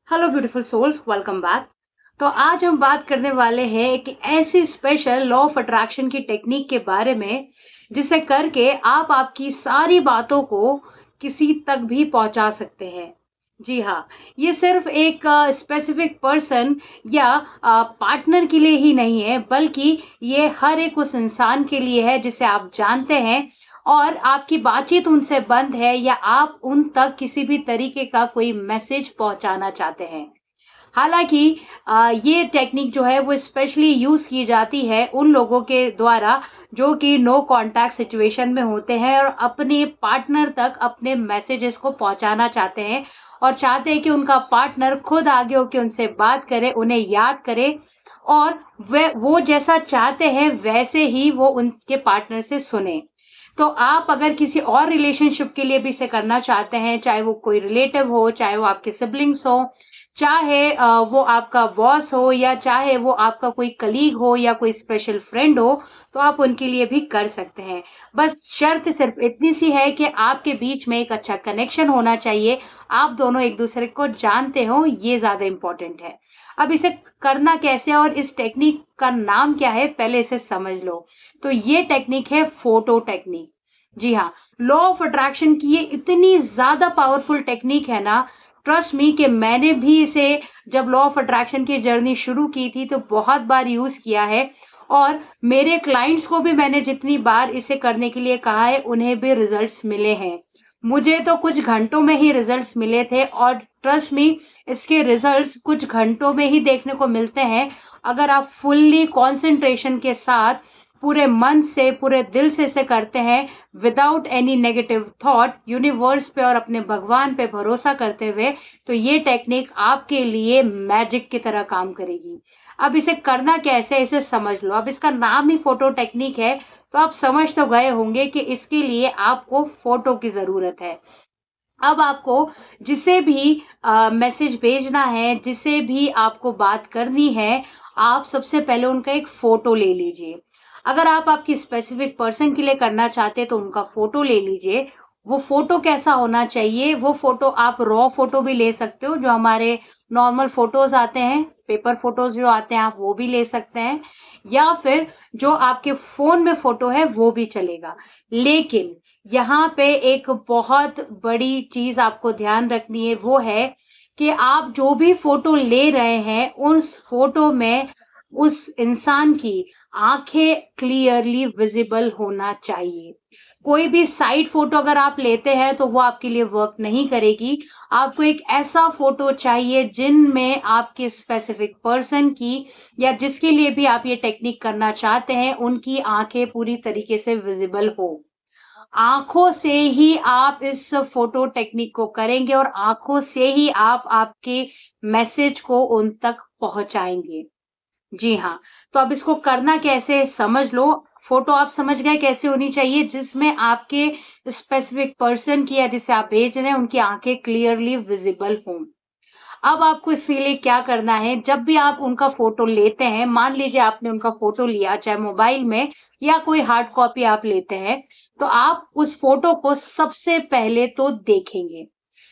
Hello beautiful souls, welcome back. तो आज हम बात करने वाले हैं एक ऐसी स्पेशल लॉ ऑफ अट्रैक्शन की टेक्निक के बारे में जिसे करके आप आपकी सारी बातों को किसी तक भी पहुंचा सकते हैं। जी हाँ, ये सिर्फ एक स्पेसिफिक पर्सन या पार्टनर के लिए ही नहीं है, बल्कि ये हर एक उस इंसान के लिए है जिसे आप जानते हैं और आपकी बातचीत उनसे बंद है या आप उन तक किसी भी तरीके का कोई मैसेज पहुंचाना चाहते हैं। हालाँकि ये टेक्निक जो है वो स्पेशली यूज़ की जाती है उन लोगों के द्वारा जो कि नो कॉन्टैक्ट सिचुएशन में होते हैं और अपने पार्टनर तक अपने मैसेजेस को पहुँचाना चाहते हैं और चाहते हैं कि उनका पार्टनर खुद आगे होके उनसे बात करे, उन्हें याद करे और वे वो जैसा चाहते हैं वैसे ही वो उनके पार्टनर से सुने। तो आप अगर किसी और रिलेशनशिप के लिए भी इसे करना चाहते हैं, चाहे वो कोई रिलेटिव हो, चाहे वो आपके सिबलिंग्स हो, चाहे वो आपका बॉस हो या चाहे वो आपका कोई कलीग हो या कोई स्पेशल फ्रेंड हो, तो आप उनके लिए भी कर सकते हैं। बस शर्त सिर्फ इतनी सी है कि आपके बीच में एक अच्छा कनेक्शन होना चाहिए, आप दोनों एक-दूसरे को जानते हो, ये ज़्यादा इम्पोर्टेंट है। अब इसे करना कैसे है और इस टेक्निक का नाम क्या है, पहले इसे समझ लो। तो ये टेक्निक है फोटो टेक्निक। जी हाँ, लॉ ऑफ अट्रैक्शन की ये इतनी ज़्यादा पावरफुल टेक्निक है ना, ट्रस्ट मी कि मैंने भी इसे जब लॉ ऑफ अट्रैक्शन की जर्नी शुरू की थी तो बहुत बार यूज़ किया है और मेरे क्लाइंट्स को भी मैंने जितनी बार इसे करने के लिए कहा है, उन्हें भी रिजल्ट्स मिले हैं। मुझे तो कुछ घंटों में ही रिजल्ट्स मिले थे और ट्रस्ट मी इसके रिजल्ट्स कुछ घंटों में ही देखने को मिलते हैं, अगर आप फुल्ली कंसंट्रेशन के साथ पूरे मन से, पूरे दिल से इसे करते हैं without any negative thought, universe पे और अपने भगवान पे भरोसा करते हुए, तो ये टेक्निक आपके लिए मैजिक की तरह काम करेगी। अब इसे करना कैसे है, इसे समझ लो। अब इसका नाम ही फोटो टेक्निक है, तो आप समझ तो गए होंगे कि इसके लिए आपको फोटो की ज़रूरत है। अब आपको जिसे भी मैसेज भेजना है, जिसे भी आपको बात करनी है, आप सबसे पहले उनका एक फ़ोटो ले लीजिए। अगर आप आपकी स्पेसिफिक पर्सन के लिए करना चाहते हैं, तो उनका फ़ोटो ले लीजिए। वो फ़ोटो कैसा होना चाहिए, वो फ़ोटो आप रॉ फ़ोटो भी ले सकते हो, जो हमारे नॉर्मल फ़ोटोज़ आते हैं, पेपर फ़ोटोज़ जो आते हैं, आप वो भी ले सकते हैं या फिर जो आपके फ़ोन में फ़ोटो है, वो भी चलेगा। लेकिन यहाँ पे एक बहुत बड़ी चीज़ आपको ध्यान रखनी है, वो है कि आप जो भी फ़ोटो ले रहे हैं, उस फ़ोटो में उस इंसान की आँखें क्लियरली विज़िबल होना चाहिए। कोई भी साइड फ़ोटो अगर आप लेते हैं, तो वो आपके लिए वर्क नहीं करेगी। आपको एक ऐसा फ़ोटो चाहिए, जिनमें आपके स्पेसिफ़िक पर्सन की या जिसके लिए भी आप ये टेक्निक करना चाहते हैं, उनकी आँखें पूरी तरीके से विज़िबल हो। आँखों से ही आप इस फ़ोटो टेक्निक को करेंगे और आँखों से ही आप आपके मैसेज को उन तक पहुँचाएँगे। जी हाँ, तो अब इसको करना कैसे है समझ लो। फ़ोटो आप समझ गए कैसे होनी चाहिए, जिसमें आपके स्पेसिफ़िक पर्सन की या जिसे आप भेज रहे हैं, उनकी आँखें क्लियरली विज़िबल हों। अब आपको इसके लिए क्या करना है, जब भी आप उनका फ़ोटो लेते हैं, मान लीजिए आपने उनका फ़ोटो लिया, चाहे मोबाइल में या कोई हार्ड कॉपी आप लेते हैं, तो आप उस फ़ोटो को सबसे पहले तो देखेंगे।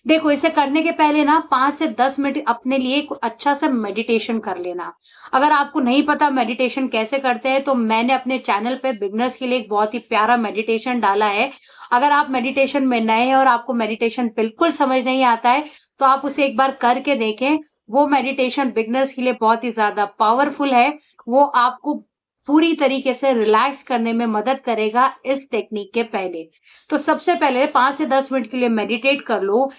देखो, इसे करने के पहले ना 5 से 10 मिनट अपने लिए एक अच्छा सा मेडिटेशन कर लेना। अगर आपको नहीं पता मेडिटेशन कैसे करते हैं, तो मैंने अपने चैनल पे बिगिनर्स के लिए एक बहुत ही प्यारा मेडिटेशन डाला है। अगर आप मेडिटेशन में नए हैं और आपको मेडिटेशन बिल्कुल समझ नहीं आता है, तो आप उसे एक बार करके देखें। वो मेडिटेशन बिगिनर्स के लिए बहुत ही ज़्यादा पावरफुल है। वो आपको पूरी तरीके से रिलैक्स करने में मदद करेगा इस टेक्निक के पहले। तो सबसे पहले 5 से 10 मिनट के लिए मेडिटेट कर लो।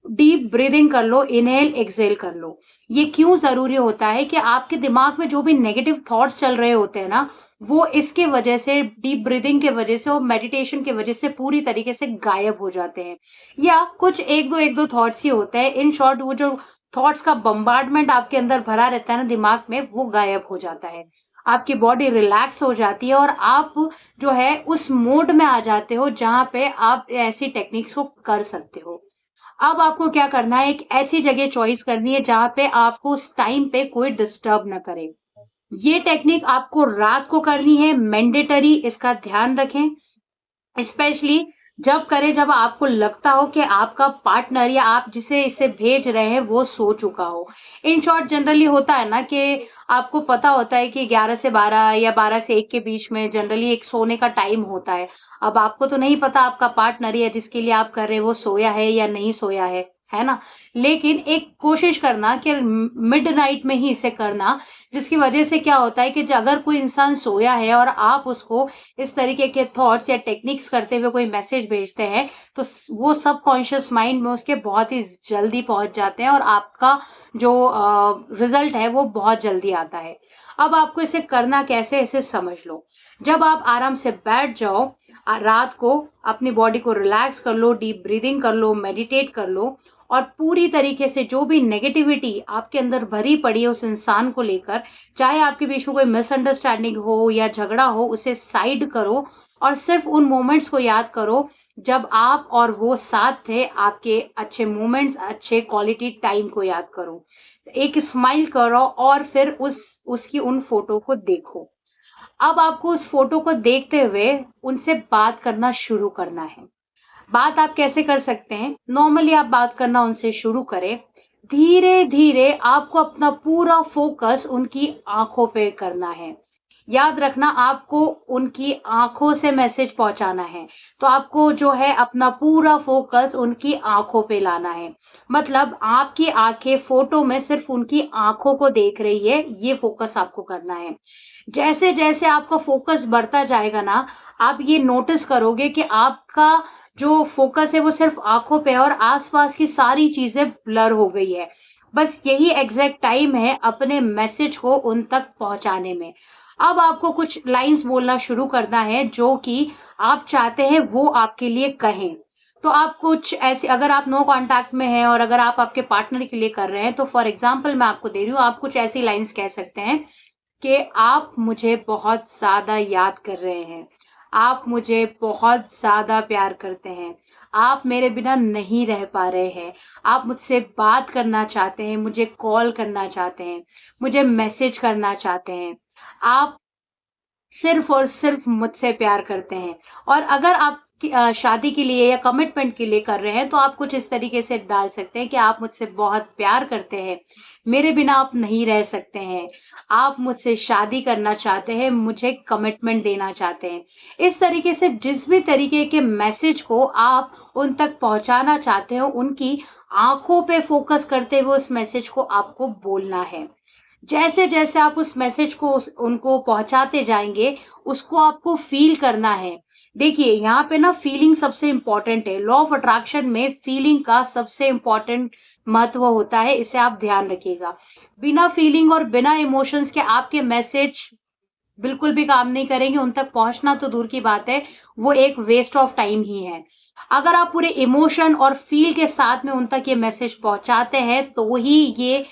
डीप ब्रीदिंग कर लो, इनहेल, एक्सहेल कर लो। ये क्यों ज़रूरी होता है कि आपके दिमाग में जो भी नेगेटिव थॉट्स चल रहे होते हैं ना, वो इसके वजह से डीप ब्रीदिंग के वजह से और मेडिटेशन की वजह से पूरी तरीके से गायब हो जाते हैं। या कुछ 1-2 थॉट्स ही होते हैं। इन शॉर्ट वो जो थॉट्स का बम्बार्डमेंट आपके अंदर भरा रहता है ना दिमाग में, वो गायब हो जाता है। आपकी बॉडी रिलैक्स हो जाती है और आप जो है उस मोड में आ जाते हो जहाँ पे आप ऐसी टेक्निक्स को कर सकते हो। अब आपको क्या करना है, एक ऐसी जगह चॉइस करनी है जहाँ पे आपको उस टाइम पे कोई डिस्टर्ब ना करे। ये टेक्निक आपको रात को करनी है, मैंडेटरी, इसका ध्यान रखें। स्पेशली जब करें जब आपको लगता हो कि आपका पार्टनर या आप जिसे इसे भेज रहे हैं वो सो चुका हो। इन शॉर्ट जनरली होता है ना कि आपको पता होता है कि 11 से 12 या 12 से 1 के बीच में जनरली एक सोने का टाइम होता है। अब आपको तो नहीं पता आपका पार्टनर या जिसके लिए आप कर रहे हैं वो सोया है या नहीं सोया है ना? लेकिन एक कोशिश करना कि मिडनाइट में ही इसे करना, जिसकी वजह से क्या होता है कि अगर कोई इंसान सोया है और आप उसको इस तरीके के थॉट्स या टेक्निक्स करते हुए कोई मैसेज भेजते हैं, तो वो सबकॉन्शियस माइंड में उसके बहुत ही जल्दी पहुंच जाते हैं और आपका जो रिजल्ट है वो बहुत जल्दी आता है। अब आपको इसे करना कैसे है, इसे समझ लो। जब आप आराम से बैठ जाओ, रात को अपनी बॉडी को रिलैक्स कर लो, डीप ब्रीदिंग कर लो, मेडिटेट कर लो और पूरी तरीके से जो भी नेगेटिविटी आपके अंदर भरी पड़ी है उस इंसान को लेकर, चाहे आपके बीच में कोई मिसअंडरस्टैंडिंग हो या झगड़ा हो, उसे साइड करो और सिर्फ उन मोमेंट्स को याद करो जब आप और वो साथ थे, आपके अच्छे मोमेंट्स, अच्छे क्वालिटी टाइम को याद करो। एक स्माइल करो और फिर उसकी उन फोटो को देखो। अब आपको उस फोटो को देखते हुए उनसे बात करना शुरू करना है। बात आप कैसे कर सकते हैं? नॉर्मली आप बात करना उनसे शुरू करें। धीरे-धीरे आपको अपना पूरा फ़ोकस उनकी आँखों पे करना है। याद रखना आपको उनकी आँखों से मैसेज पहुँचाना है। तो आपको जो है अपना पूरा फ़ोकस उनकी आँखों पे लाना है। मतलब आपकी आँखें फ़ोटो में सिर्फ़ उनकी आँखों को देख रही है, ये फ़ोकस आपको करना है। जैसे-जैसे आपका फ़ोकस बढ़ता जाएगा ना, आप ये नोटिस करोगे कि आपका जो फ़ोकस है वो सिर्फ़ आँखों पे है और आस-पास की सारी चीज़ें ब्लर हो गई है। बस यही एग्ज़ैक्ट टाइम है अपने मैसेज को उन तक पहुँचाने में। अब आपको कुछ लाइन्स बोलना शुरू करना है जो कि आप चाहते हैं वो आपके लिए कहें। तो आप कुछ ऐसे, अगर आप नो कॉन्टैक्ट में हैं और अगर आप आपके पार्टनर के लिए कर रहे हैं, तो फॉर एग्ज़ाम्पल मैं आपको दे रही हूँ, आप कुछ ऐसी लाइन्स कह सकते हैं कि आप मुझे बहुत ज़्यादा याद कर रहे हैं। आप मुझे बहुत ज़्यादा प्यार करते हैं। आप मेरे बिना नहीं रह पा रहे हैं। आप मुझसे बात करना चाहते हैं, मुझे कॉल करना चाहते हैं, मुझे मैसेज करना चाहते हैं। आप सिर्फ़ और सिर्फ़ मुझसे प्यार करते हैं। और अगर आप शादी के लिए या कमिटमेंट के लिए कर रहे हैं, तो आप कुछ इस तरीके से डाल सकते हैं कि आप मुझसे बहुत प्यार करते हैं, मेरे बिना आप नहीं रह सकते हैं, आप मुझसे शादी करना चाहते हैं, मुझे कमिटमेंट देना चाहते हैं। इस तरीके से जिस भी तरीके के मैसेज को आप उन तक पहुँचाना चाहते हो, उनकी आँखों पे फ़ोकस करते हुए उस मैसेज को आपको बोलना है। जैसे-जैसे आप उस मैसेज को उनको पहुँचाते जाएँगे, उसको आपको फ़ील करना है। देखिए, यहाँ पे ना फ़ीलिंग सबसे इम्पोर्टेंट है। लॉ ऑफ अट्रैक्शन में फ़ीलिंग का सबसे इम्पोर्टेंट महत्व होता है, इसे आप ध्यान रखिएगा। बिना फ़ीलिंग और बिना इमोशंस के आपके मैसेज बिल्कुल भी काम नहीं करेंगे, उन तक पहुँचना तो दूर की बात है, वो एक वेस्ट ऑफ टाइम ही है। अगर आप पूरे इमोशन और फ़ील के साथ में उन तक ये मैसेज पहुँचाते हैं, तो ही ये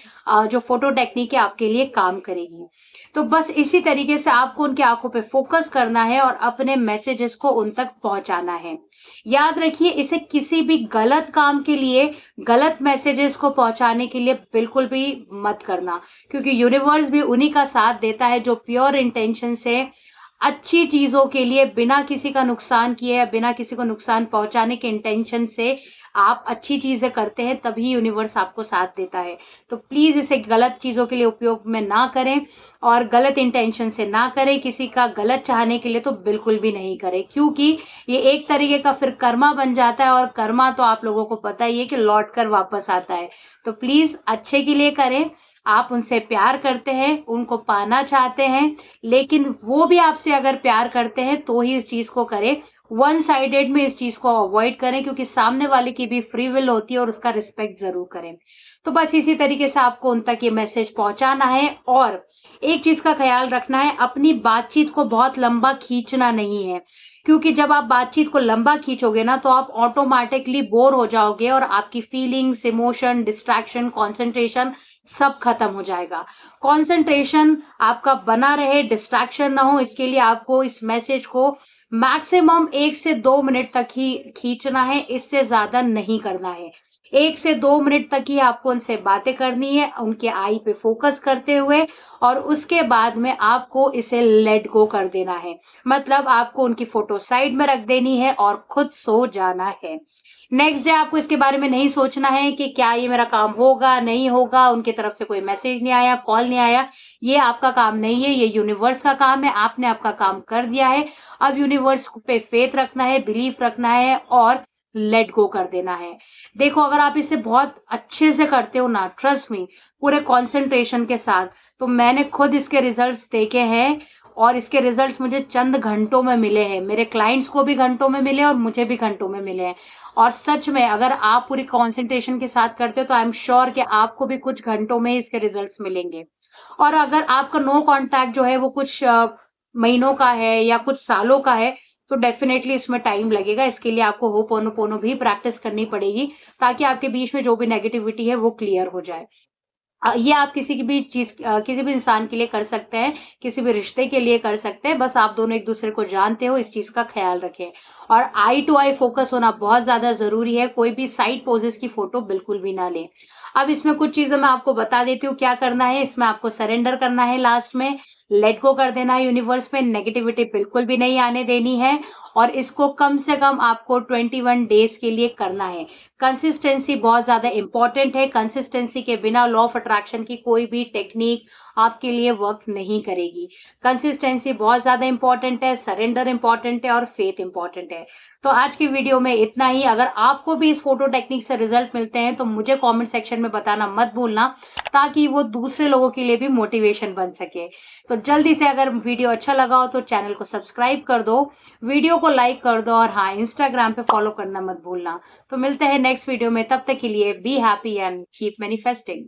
जो फ़ोटो टेक्निक है आपके लिए काम करेगी। तो बस इसी तरीके से आपको उनकी आँखों पे फ़ोकस करना है और अपने मैसेजेस को उन तक पहुँचाना है। याद रखिए, इसे किसी भी गलत काम के लिए, गलत मैसेजेस को पहुँचाने के लिए बिल्कुल भी मत करना, क्योंकि यूनिवर्स भी उन्हीं का साथ देता है जो प्योर इंटेंशन से अच्छी चीज़ों के लिए बिना किसी का नुकसान किए या बिना किसी को नुकसान पहुँचाने के इंटेंशन से आप अच्छी चीज़ें करते हैं, तभी यूनिवर्स आपको साथ देता है। तो प्लीज़ इसे गलत चीज़ों के लिए उपयोग में ना करें और गलत इंटेंशन से ना करें, किसी का गलत चाहने के लिए तो बिल्कुल भी नहीं करें, क्योंकि ये एक तरीके का फिर कर्मा बन जाता है और कर्मा तो आप लोगों को पता ही है कि लौट कर वापस आता है। तो प्लीज़ अच्छे के लिए करें, आप उनसे प्यार करते हैं, उनको पाना चाहते हैं, लेकिन वो भी आपसे अगर प्यार करते हैं तो ही इस चीज़ को करें। वन साइडेड में इस चीज़ को अवॉइड करें, क्योंकि सामने वाले की भी फ्री विल होती है और उसका रिस्पेक्ट ज़रूर करें। तो बस इसी तरीके से आपको उन तक ये मैसेज पहुँचाना है और एक चीज़ का ख़्याल रखना है, अपनी बातचीत को बहुत लंबा खींचना नहीं है। क्योंकि जब आप बातचीत को लंबा खींचोगे ना, तो आप ऑटोमैटिकली बोर हो जाओगे और आपकी फीलिंग्स, इमोशन, डिस्ट्रैक्शन, कंसंट्रेशन सब खत्म हो जाएगा। कंसंट्रेशन आपका बना रहे, डिस्ट्रैक्शन ना हो, इसके लिए आपको इस मैसेज को मैक्सिमम 1 से 2 मिनट तक ही खींचना है, इससे ज़्यादा नहीं करना है। 1 से 2 मिनट तक ही आपको उनसे बातें करनी है, उनके आई पे फ़ोकस करते हुए, और उसके बाद में आपको इसे लेट गो कर देना है। मतलब आपको उनकी फ़ोटो साइड में रख देनी है और खुद सो जाना है। नेक्स्ट डे आपको इसके बारे में नहीं सोचना है कि क्या ये मेरा काम होगा, नहीं होगा, उनकी तरफ से कोई मैसेज नहीं आया, कॉल नहीं आया। ये आपका काम नहीं है, ये यूनिवर्स का काम है, आपने आपका काम कर दिया है। अब यूनिवर्स पे फेथ रखना है, बिलीफ रखना है और लेट गो कर देना है। देखो, अगर आप इसे बहुत अच्छे से करते हो ना, ट्रस्ट मी, पूरे कंसंट्रेशन के साथ, तो मैंने खुद इसके रिजल्ट्स देखे हैं और इसके रिजल्ट्स मुझे चंद घंटों में मिले हैं। मेरे क्लाइंट्स को भी घंटों में मिले और मुझे भी घंटों में मिले हैं। और सच में अगर आप पूरी कंसंट्रेशन के साथ करते हो तो आई एम श्योर कि आपको भी कुछ घंटों में इसके रिजल्ट्स मिलेंगे। और अगर आपका नो कॉन्टैक्ट जो है वो कुछ महीनों का है या कुछ सालों का है, तो डेफिनेटली इसमें टाइम लगेगा। इसके लिए आपको होपोनोपोनो भी प्रैक्टिस करनी पड़ेगी, ताकि आपके बीच में जो भी नेगेटिविटी है वो क्लियर हो जाए। ये आप किसी की भी किसी भी इंसान के लिए कर सकते हैं, किसी भी रिश्ते के लिए कर सकते हैं, बस आप दोनों एक-दूसरे को जानते हो, इस चीज़ का ख़्याल रखें। और आई टू आई फ़ोकस होना बहुत ज़्यादा ज़रूरी है, कोई भी साइड पोज़ेज़ की फ़ोटो बिल्कुल भी ना लें। अब इसमें कुछ चीज़ें मैं आपको बता देती हूँ क्या करना है, इसमें आपको सरेंडर करना है लास्ट में, लेट गो कर देना है यूनिवर्स में, नेगेटिविटी बिल्कुल भी नहीं आने देनी है और इसको कम से कम आपको 21 डेज़ के लिए करना है। कंसिस्टेंसी बहुत ज़्यादा इम्पोर्टेंट है, कंसिस्टेंसी के बिना लॉ ऑफ अट्रैक्शन की कोई भी टेक्नीक आपके लिए वर्क नहीं करेगी। कंसिस्टेंसी बहुत ज़्यादा इम्पोर्टेंट है, सरेंडर इम्पोर्टेंट है और फेथ इम्पोर्टेंट है। तो आज की वीडियो में इतना ही। अगर आपको भी इस फोटो टेक्निक से रिजल्ट मिलते हैं तो मुझे कमेंट सेक्शन में बताना मत भूलना, ताकि वो दूसरे लोगों के लिए भी मोटिवेशन बन सके। तो जल्दी से अगर वीडियो अच्छा लगा हो तो चैनल को सब्सक्राइब कर दो, वीडियो को लाइक कर दो और हाँ, इंस्टाग्राम पे फॉलो करना मत भूलना। तो मिलते हैं नेक्स्ट वीडियो में, तब तक के लिए be happy and keep manifesting.